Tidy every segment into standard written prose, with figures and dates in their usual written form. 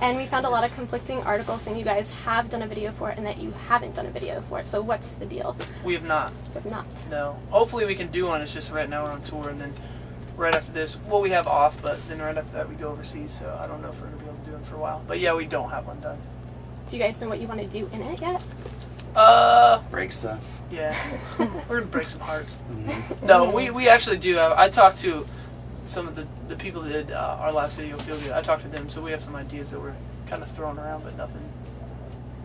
And we found a lot of conflicting articles saying you guys have done a video for it and that you haven't done a video for it. So what's the deal? We have not. You have not. No. Hopefully we can do one. It's just right now we're on tour, and then right after this, well, we have off, but then right after that we go overseas, so I don't know if we're going to be able to do it for a while. But yeah, we don't have one done. Do you guys know what you want to do in it yet? Break stuff. Yeah. We're going to break some hearts. Mm-hmm. No, we actually do have, I talked to some of the people that did our last video, Feel Good. I talked to them, so we have some ideas that we're kind of throwing around, but nothing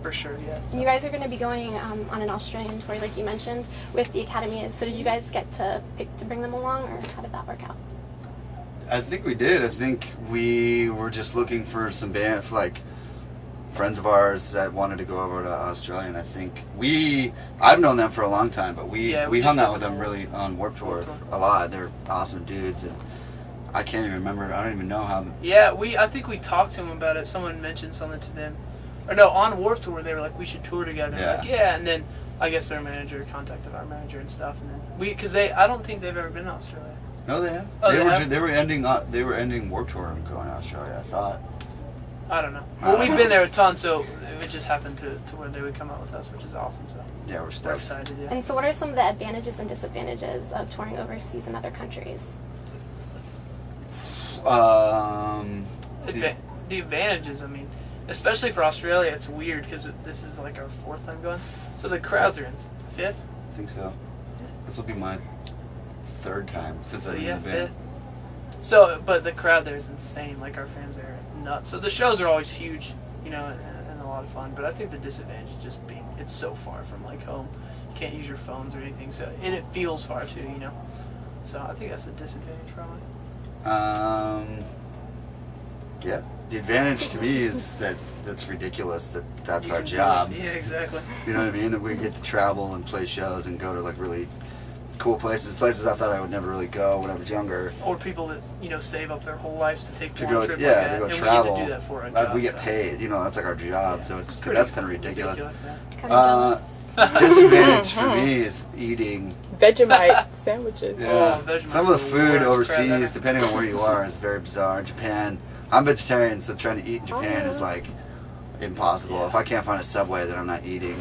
for sure yet. So. You guys are going to be going on an Australian tour, like you mentioned, with the Academy. So did you guys get to pick to bring them along, or how did that work out? I think we did. I think we were just looking for some bands, like friends of ours that wanted to go over to Australia, and I think I've known them for a long time, but we hung out with them really on Warped Tour a lot. They're awesome dudes, and I can't even remember. I don't even know how. Yeah, I think we talked to them about it. Someone mentioned something to them, or no, on Warped Tour they were like, we should tour together. Yeah. Like, yeah, and then I guess their manager contacted our manager and stuff, and then because I don't think they've ever been to Australia. No, they have. Oh, They were ending Warped Tour and going to Australia, I thought. I don't know. Well, we've been there a ton, so it just happened to where they would come out with us, which is awesome. So yeah, we're excited. Yeah. And so, what are some of the advantages and disadvantages of touring overseas in other countries? The advantages, I mean, especially for Australia, it's weird because this is like our 4th time going. So the crowds are in 5th. I think so. This will be my 3rd time since I've been in the 5th. band. So, but the crowd there is insane. Like, our fans are nuts. So the shows are always huge, you know, and a lot of fun. But I think the disadvantage is just it's so far from, like, home. You can't use your phones or anything. So, and it feels far, too, you know. So I think that's the disadvantage, probably. Yeah. The advantage to me is that that's ridiculous. That's You our can do job. it. Yeah, exactly. You know what I mean? That we get to travel and play shows and go to, like, really cool places I thought I would never really go when I was younger. Or people that, you know, save up their whole lives to take To one go, trip yeah, like that. to go and travel. we get to do that for our job. We get so. paid. You know, that's like our job. Yeah, So it's that's kind of ridiculous. Yeah. Kind of jealous. Disadvantage for me is eating. Vegemite sandwiches. Yeah. Vegemites Some of the are food worst crap overseas, ever. depending on where you are, is very bizarre. Japan. I'm vegetarian, so trying to eat in Japan is like impossible. Yeah. If I can't find a Subway, then I'm not eating.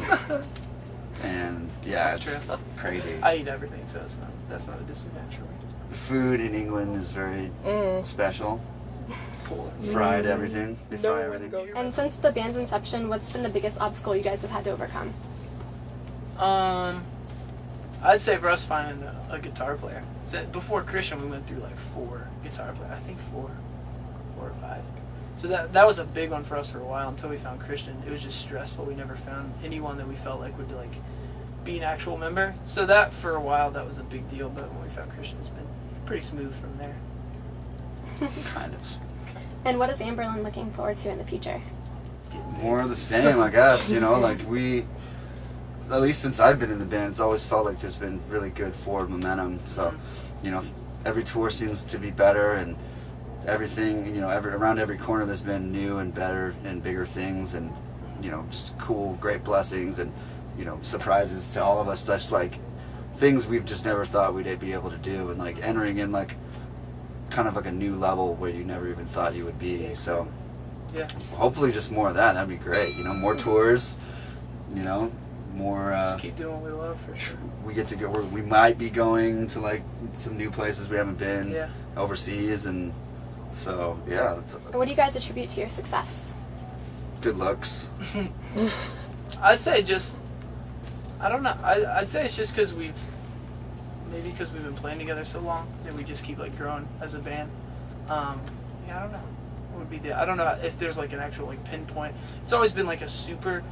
And yeah, That's it's true. crazy. I eat everything, so that's not a disadvantage for me. The food in England is very special. Fried everything. They No fry one everything. goes- And since the band's inception, what's been the biggest obstacle you guys have had to overcome? I'd say for us finding a guitar player. So before Christian, we went through like 4 guitar players. I think 4 or 5. So that was a big one for us for a while until we found Christian. It was just stressful. We never found anyone that we felt like would like be an actual member. So that for a while that was a big deal. But when we found Christian, it's been pretty smooth from there. Kind of. And what is Anberlin looking forward to in the future? More of the same, I guess. You know, like at least since I've been in the band, it's always felt like there's been really good forward momentum. So, you know, every tour seems to be better, and everything, you know, around every corner there's been new and better and bigger things, and, you know, just cool, great blessings and, you know, surprises to all of us. That's like things we've just never thought we'd be able to do, and like entering in like kind of like a new level where you never even thought you would be. So Yeah. hopefully just more of that. That'd be great. You know, more tours, you know, more Just keep doing what we love for sure. we get to go. We might be going to like some new places we haven't been Yeah. overseas, and so yeah, that's And what do you guys attribute to your success? good looks. I'd say just, I don't know. I'd say it's just because we've been playing together so long that we just keep like growing as a band. Yeah, I don't know. What would be I don't know if there's like an actual like pinpoint. It's always been like a super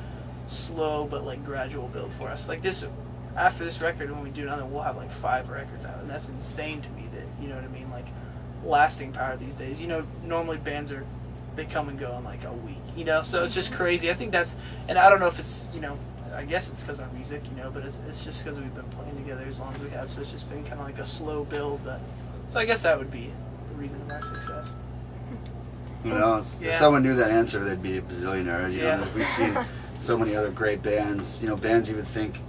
slow but like gradual build for us. Like this, after this record, when we do another, we'll have like 5 records out, and that's insane to me. That, you know what I mean? Like lasting power these days. You know, normally bands they come and go in like a week. You know, so it's just crazy. I think that's, and I don't know if it's, you know, I guess it's because of our music, you know, but it's just because we've been playing together as long as we have, so it's just been kind of like a slow build. So I guess that would be the reason of our success. Who knows? Yeah. If someone knew that answer, they'd be a bazillionaire. You Yeah. know, we've seen so many other great bands. You know, bands you would think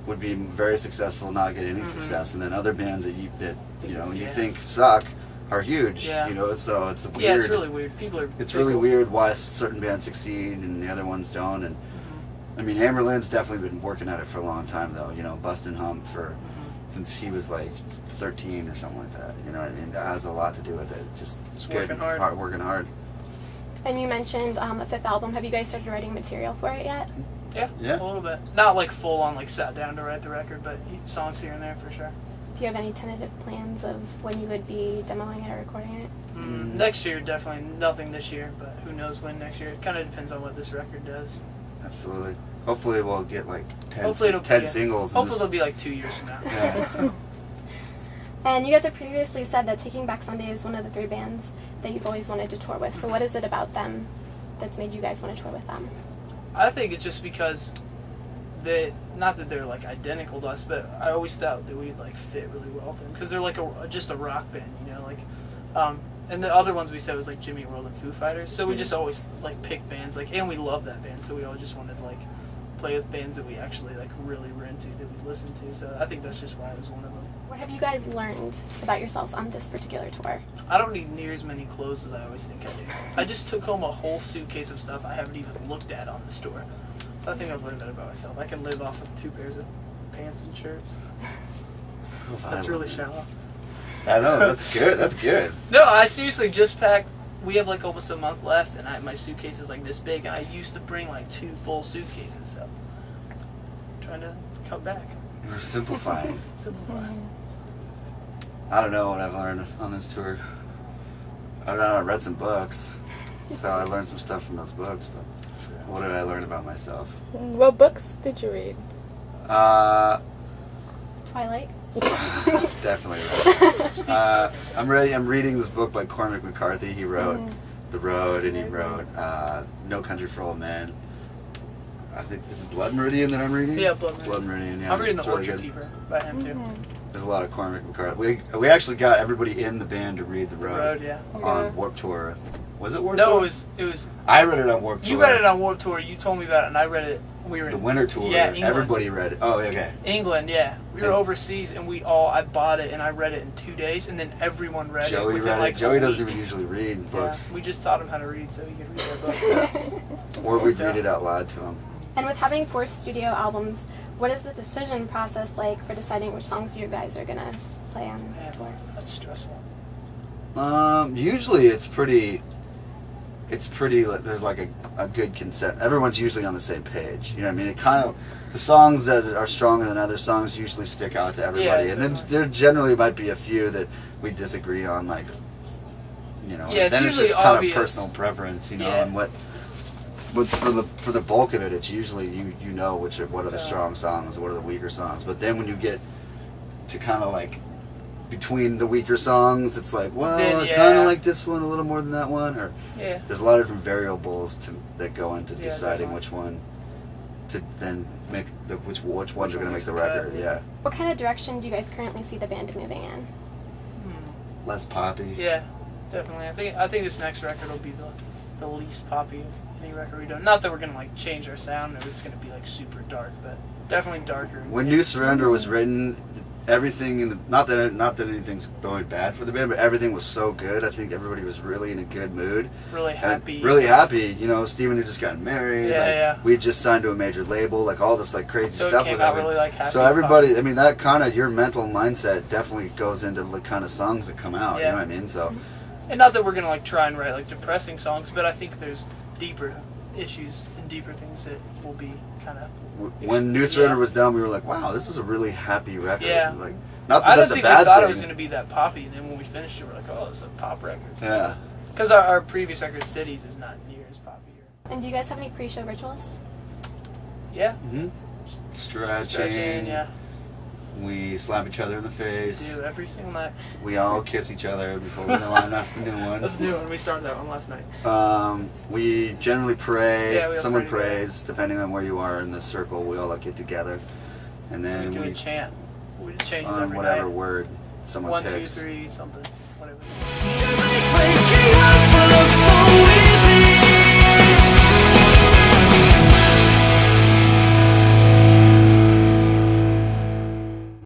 would be very successful not get any success, and then other bands that you Yeah. think suck are huge. Yeah. You know, so it's a weird. Yeah, it's really weird. People are. It's really weird why certain bands succeed and the other ones don't. And I mean, Anberlin's definitely been working at it for a long time, though. You know, busting hump for since he was like 13 or something like that. You know what I mean? That has a lot to do with it. Just working hard. Working hard. And you mentioned a fifth album. Have you guys started writing material for it yet? Yeah, a little bit. Not like full on, like sat down to write the record, but songs here and there for sure. Do you have any tentative plans of when you would be demoing it or recording it? Next year, definitely nothing this year, but who knows when next year. It kind of depends on what this record does. Absolutely. Hopefully we'll get like 10 Hopefully 10 singles. Hopefully it'll be like 2 years from now. Yeah. And you guys have previously said that Taking Back Sunday is one of the 3 bands that you've always wanted to tour with. So what is it about them that's made you guys want to tour with them? I think it's just because not that they're like identical to us, but I always thought that we'd like fit really well with them because they're like just a rock band, you know, like. And the other ones we said was like Jimmy World and Foo Fighters, so we just always like pick bands like, and we love that band, so we always just wanted to like play with bands that we actually like really were into, that we listened to. So I think that's just why it was one of them. What have you guys learned about yourselves on this particular tour? I don't need near as many clothes as I always think I do. I just took home a whole suitcase of stuff I haven't even looked at on this tour. So I think I've learned that about myself. I can live off of 2 pairs of pants and shirts. That's really shallow. I know, that's good. That's good. No, I seriously just packed. We have like almost a month left, and my suitcase is like this big, and I used to bring like 2 full suitcases, so I'm trying to cut back. We're simplifying. Simplifying. I don't know what I've learned on this tour. I don't know, I read some books, so I learned some stuff from those books, but what did I learn about myself? What books did you read? Twilight? Definitely. I'm reading this book by Cormac McCarthy. He wrote The Road, and he wrote No Country for Old Men. I think it's Blood Meridian that I'm reading. Yeah, Blood Meridian. Yeah, I'm reading it's The really Orchard good. Keeper by him too. There's a lot of Cormac McCarthy. We actually got everybody in the band to read The Road, Yeah. on Warped Tour. Was it Warped No, Tour? it was. I read it on Warped Tour. You read it on Warped Tour. You told me about it, and I read it. We were The Winter Tour. Yeah, England. Everybody read it. Oh, okay. England, yeah. We were overseas, and I bought it, and I read it in 2 days, and then everyone read it. Joey within read like it. Joey a doesn't week. even usually read books. Yeah, we just taught him how to read, so he could read that book. Or we'd read it out loud to him. And with having 4 studio albums, what is the decision process like for deciding which songs you guys are going to play on Man, tour? that's stressful. Usually it's pretty, there's like a good consent. Everyone's usually on the same page. You know what I mean? It kind of, the songs that are stronger than other songs usually stick out to everybody. Yeah, and then definitely. there generally might be a few that we disagree on, like, you know, Yeah, it's then it's usually just kind obvious. of personal preference, you know, Yeah. and but for the bulk of it, it's usually you know what are the strong songs and what are the weaker songs. But then when you get to kind of like between the weaker songs, it's like, well, Then, I kind yeah. of like this one a little more than that one, or Yeah. there's a lot of different variables that go into Yeah, deciding definitely. which one to then make which ones are going to make the makes the cut, record. yeah. Yeah, What kind of direction do you guys currently see the band moving in? less poppy. Yeah, definitely. I think this next record will be the least poppy of any record we've done. Not that we're gonna like change our sound or it's gonna be like super dark, but definitely darker. When New Surrender was written, everything in the not that anything's going bad for the band, but everything was so good. I think everybody was really in a good mood. Really And happy. really happy. You know, Steven had just gotten married. Yeah, like, yeah. We had just signed to a major label. Like all this like crazy So it stuff came with out everything. really, like, happy So and everybody, I mean, that kind of your mental mindset definitely goes into the kind of songs that come out. Yeah. You know what I mean? So And not that we're gonna like try and write like depressing songs, but I think there's deeper issues and deeper things that will be kind of. when New Surrender Yeah. was done, we were like, wow, this is a really happy record. Yeah. Like, not that I don't that's a think we bad thought thing. it was gonna be that poppy, and then when we finished it, we're like, oh, it's a pop record. Yeah. Because our previous record, Cities, is not near as poppy. And do you guys have any pre-show rituals? Yeah. Mm-hmm. Stretching. Stretching, yeah. We slap each other in the face. Do every single night. We all kiss each other before we know that's the new one. That's new, and we started that one last night. We generally pray. Yeah, we all Someone pray together. prays, depending on where you are in the circle. We all get together, and then We do a chant. We change on every whatever night. word someone 1, 2, picks. 3, something, whatever. You make way